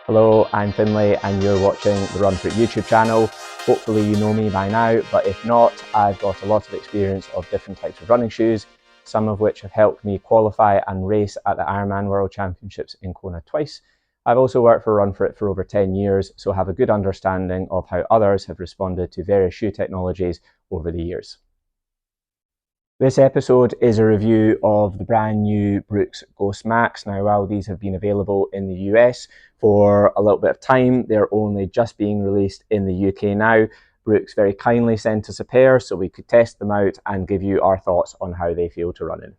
Hello, I'm Finlay and you're watching the Run For It YouTube channel. Hopefully you know me by now, but if not, I've got a lot of experience of different types of running shoes, some of which have helped me qualify and race at the Ironman World Championships in Kona twice. I've also worked for Run For It for over 10 years, so have a good understanding of how others have responded to various shoe technologies over the years. This episode is a review of the brand new Brooks Ghost Max. Now, while these have been available in the US for a little bit of time, they're only just being released in the UK now. Brooks very kindly sent us a pair so we could test them out and give you our thoughts on how they feel to run in.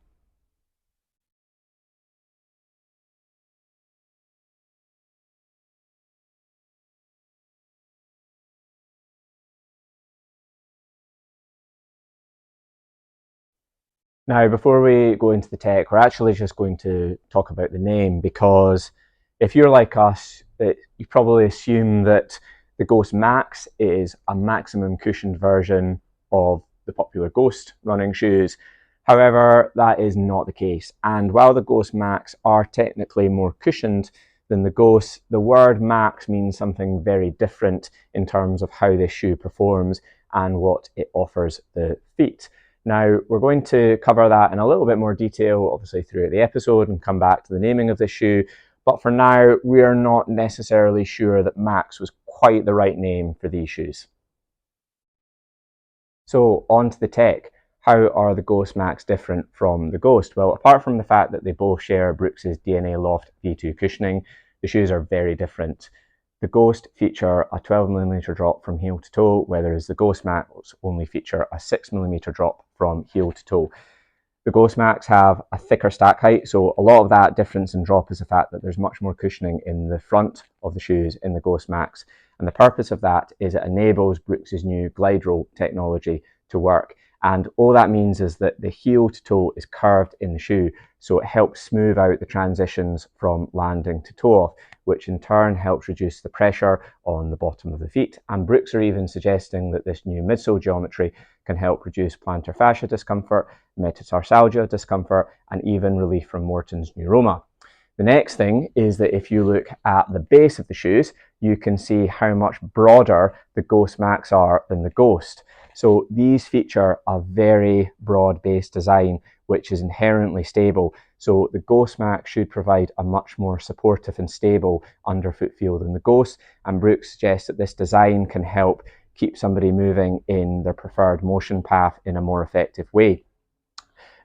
Now, before we go into the tech, we're actually just going to talk about the name, because if you're like us, you probably assume that the Ghost Max is a maximum cushioned version of the popular Ghost running shoes. However, that is not the case. And while the Ghost Max are technically more cushioned than the Ghost, the word Max means something very different in terms of how this shoe performs and what it offers the feet. Now, we're going to cover that in a little bit more detail, obviously, throughout the episode and come back to the naming of the shoe. But for now, we are not necessarily sure that Max was quite the right name for these shoes. So, on to the tech. How are the Ghost Max different from the Ghost? Well, apart from the fact that they both share Brooks's DNA Loft V2 cushioning, the shoes are very different. The Ghost feature a 12mm drop from heel to toe, whereas the Ghost Max only feature a 6mm drop from heel to toe. The Ghost Max have a thicker stack height, so a lot of that difference in drop is the fact that there's much more cushioning in the front of the shoes in the Ghost Max. And the purpose of that is it enables Brooks's new GlideRoll technology to work. And all that means is that the heel to toe is curved in the shoe, so it helps smooth out the transitions from landing to toe off, which in turn helps reduce the pressure on the bottom of the feet. And Brooks are even suggesting that this new midsole geometry can help reduce plantar fascia discomfort, metatarsalgia discomfort, and even relief from Morton's neuroma. The next thing is that if you look at the base of the shoes, you can see how much broader the Ghost Max are than the Ghost. So these feature a very broad base design, which is inherently stable. So the Ghost Max should provide a much more supportive and stable underfoot feel than the Ghost. And Brooks suggests that this design can help keep somebody moving in their preferred motion path in a more effective way.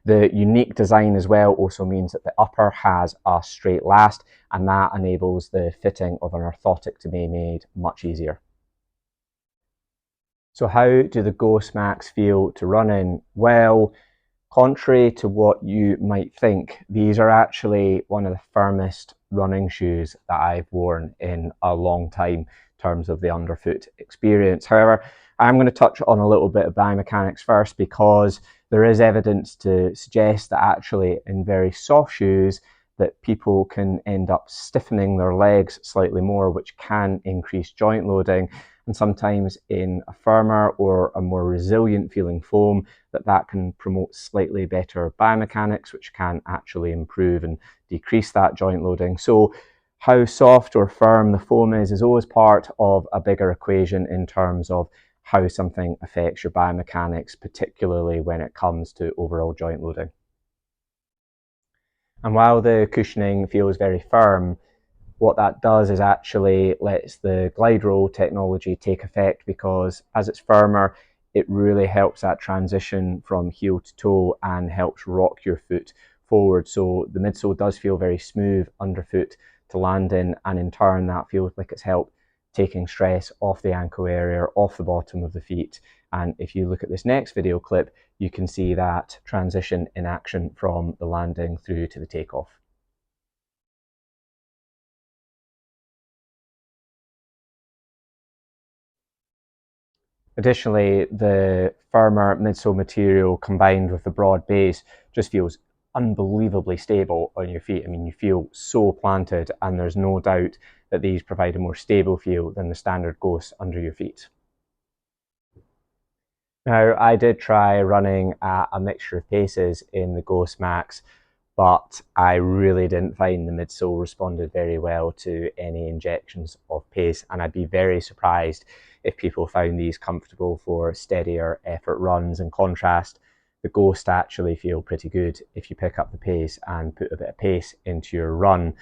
The unique design as well also means that the upper has a straight last, and that enables the fitting of an orthotic to be made much easier. So how do the Ghost Max feel to run in? Well, contrary to what you might think, these are actually one of the firmest running shoes that I've worn in a long time in terms of the underfoot experience. However, I'm going to touch on a little bit of biomechanics first, because there is evidence to suggest that actually in very soft shoes that people can end up stiffening their legs slightly more, which can increase joint loading. And sometimes in a firmer or a more resilient feeling foam, that can promote slightly better biomechanics, which can actually improve and decrease that joint loading. So how soft or firm the foam is always part of a bigger equation in terms of how something affects your biomechanics, particularly when it comes to overall joint loading. And while the cushioning feels very firm, what that does is actually lets the GlideRoll technology take effect, because as it's firmer, it really helps that transition from heel to toe and helps rock your foot forward. So the midsole does feel very smooth underfoot to land in turn that feels like it's helped taking stress off the ankle area, off the bottom of the feet. And if you look at this next video clip, you can see that transition in action from the landing through to the takeoff. Additionally, the firmer midsole material combined with the broad base just feels unbelievably stable on your feet. I mean, you feel so planted, and there's no doubt that these provide a more stable feel than the standard Ghost under your feet. Now, I did try running at a mixture of paces in the Ghost Max, but I really didn't find the midsole responded very well to any injections of pace, and I'd be very surprised if people found these comfortable for steadier effort runs. In contrast, the Ghost actually feel pretty good if you pick up the pace and put a bit of pace into your run.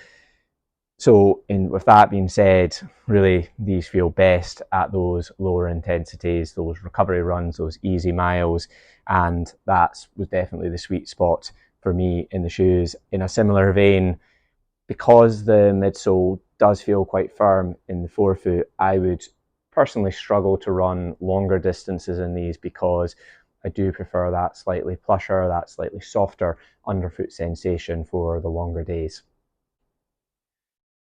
So with that being said, really these feel best at those lower intensities, those recovery runs, those easy miles, and that was definitely the sweet spot for me in the shoes. In a similar vein, because the midsole does feel quite firm in the forefoot, I would personally struggle to run longer distances in these because I do prefer that slightly plusher, that slightly softer underfoot sensation for the longer days.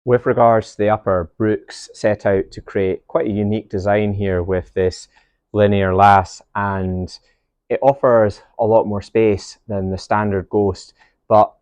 With regards to the upper, Brooks set out to create quite a unique design here with this linear lace, and it offers a lot more space than the standard Ghost, but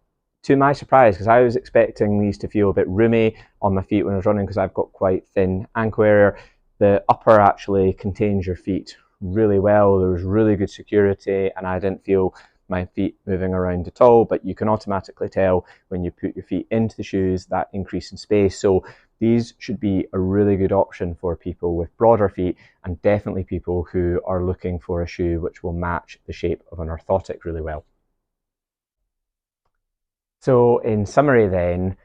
to my surprise, because I was expecting these to feel a bit roomy on my feet when I was running because I've got quite thin ankle area, the upper actually contains your feet really well. There was really good security and I didn't feel my feet moving around at all, but you can automatically tell when you put your feet into the shoes that increase in space. So these should be a really good option for people with broader feet, and definitely people who are looking for a shoe which will match the shape of an orthotic really well. So in summary then,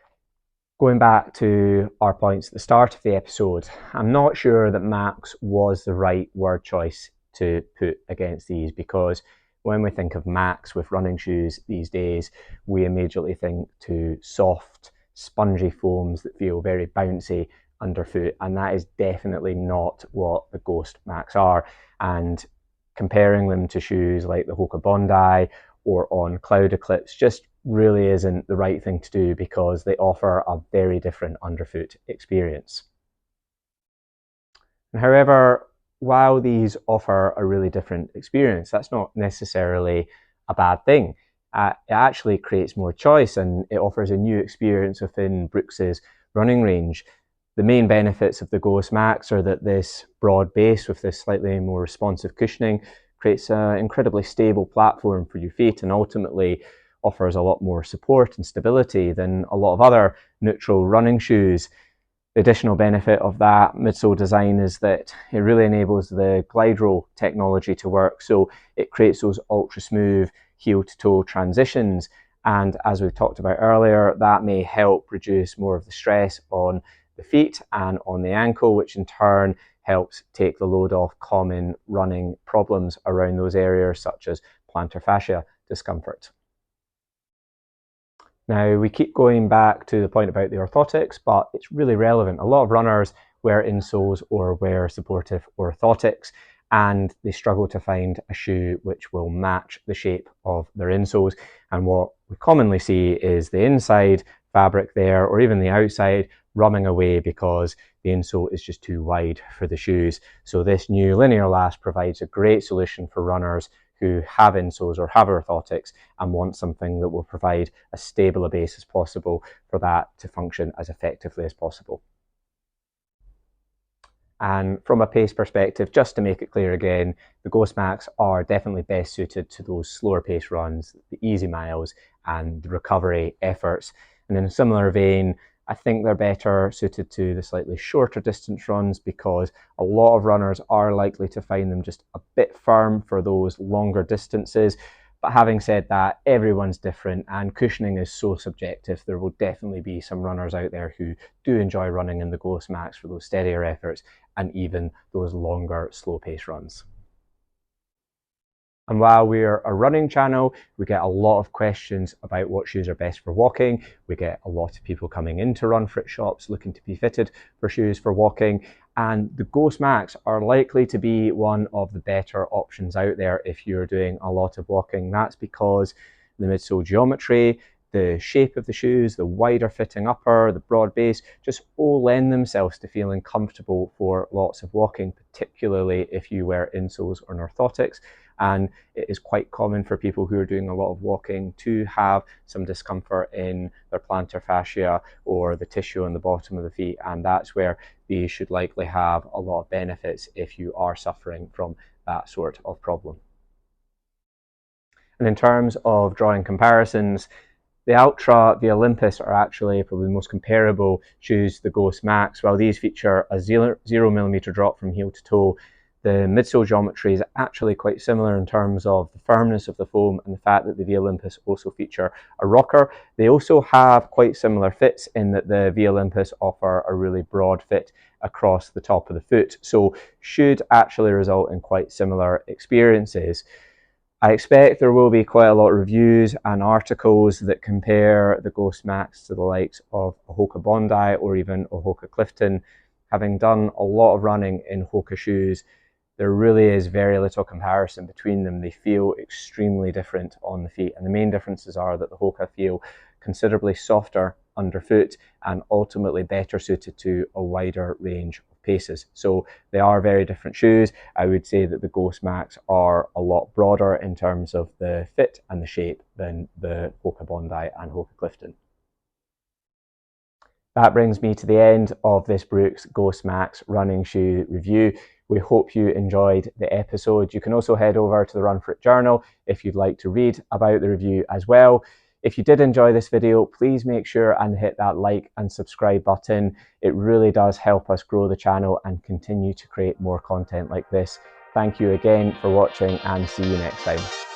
going back to our points at the start of the episode, I'm not sure that Max was the right word choice to put against these, because when we think of Max with running shoes these days, we immediately think to soft, spongy foams that feel very bouncy underfoot, and that is definitely not what the Ghost Max are. And comparing them to shoes like the Hoka Bondi or on Cloud Eclipse just really isn't the right thing to do, because they offer a very different underfoot experience. However, while these offer a really different experience, that's not necessarily a bad thing. It actually creates more choice and it offers a new experience within Brooks's running range. The main benefits of the Ghost Max are that this broad base with this slightly more responsive cushioning creates an incredibly stable platform for your feet and ultimately offers a lot more support and stability than a lot of other neutral running shoes. The additional benefit of that midsole design is that it really enables the GlideRoll technology to work. So it creates those ultra smooth heel to toe transitions. And as we've talked about earlier, that may help reduce more of the stress on the feet and on the ankle, which in turn helps take the load off common running problems around those areas, such as plantar fascia discomfort. Now, we keep going back to the point about the orthotics, but it's really relevant. A lot of runners wear insoles or wear supportive orthotics, and they struggle to find a shoe which will match the shape of their insoles. And what we commonly see is the inside fabric there, or even the outside, rubbing away because the insole is just too wide for the shoes. So this new linear lace provides a great solution for runners who have insoles or have orthotics and want something that will provide as stable a base as possible for that to function as effectively as possible. And from a pace perspective, just to make it clear again, the Ghost Max are definitely best suited to those slower pace runs, the easy miles and the recovery efforts. And in a similar vein, I think they're better suited to the slightly shorter distance runs, because a lot of runners are likely to find them just a bit firm for those longer distances. But having said that, everyone's different and cushioning is so subjective. There will definitely be some runners out there who do enjoy running in the Ghost Max for those steadier efforts and even those longer slow pace runs. And while we're a running channel, we get a lot of questions about what shoes are best for walking. We get a lot of people coming into Run Fit shops looking to be fitted for shoes for walking. And the Ghost Max are likely to be one of the better options out there if you're doing a lot of walking. That's because the midsole geometry, the shape of the shoes, the wider fitting upper, the broad base, just all lend themselves to feeling comfortable for lots of walking, particularly if you wear insoles or orthotics. And it is quite common for people who are doing a lot of walking to have some discomfort in their plantar fascia or the tissue on the bottom of the feet, and that's where these should likely have a lot of benefits if you are suffering from that sort of problem. And in terms of drawing comparisons, The Ultra, the Olympus are actually probably the most comparable shoes to the Ghost Max. While these feature a 0mm drop from heel to toe, the midsole geometry is actually quite similar in terms of the firmness of the foam and the fact that the V Olympus also feature a rocker. They also have quite similar fits in that the V Olympus offer a really broad fit across the top of the foot, so should actually result in quite similar experiences. I expect there will be quite a lot of reviews and articles that compare the Ghost Max to the likes of a Hoka Bondi or even a Hoka Clifton. Having done a lot of running in Hoka shoes, there really is very little comparison between them. They feel extremely different on the feet, and the main differences are that the Hoka feel considerably softer underfoot and ultimately better suited to a wider range of paces. So they are very different shoes. I would say that the Ghost Max are a lot broader in terms of the fit and the shape than the Hoka Bondi and Hoka Clifton. That brings me to the end of this Brooks Ghost Max running shoe review. We hope you enjoyed the episode. You can also head over to the Run For It journal if you'd like to read about the review as well. If you did enjoy this video, please make sure and hit that like and subscribe button. It really does help us grow the channel and continue to create more content like this. Thank you again for watching, and see you next time.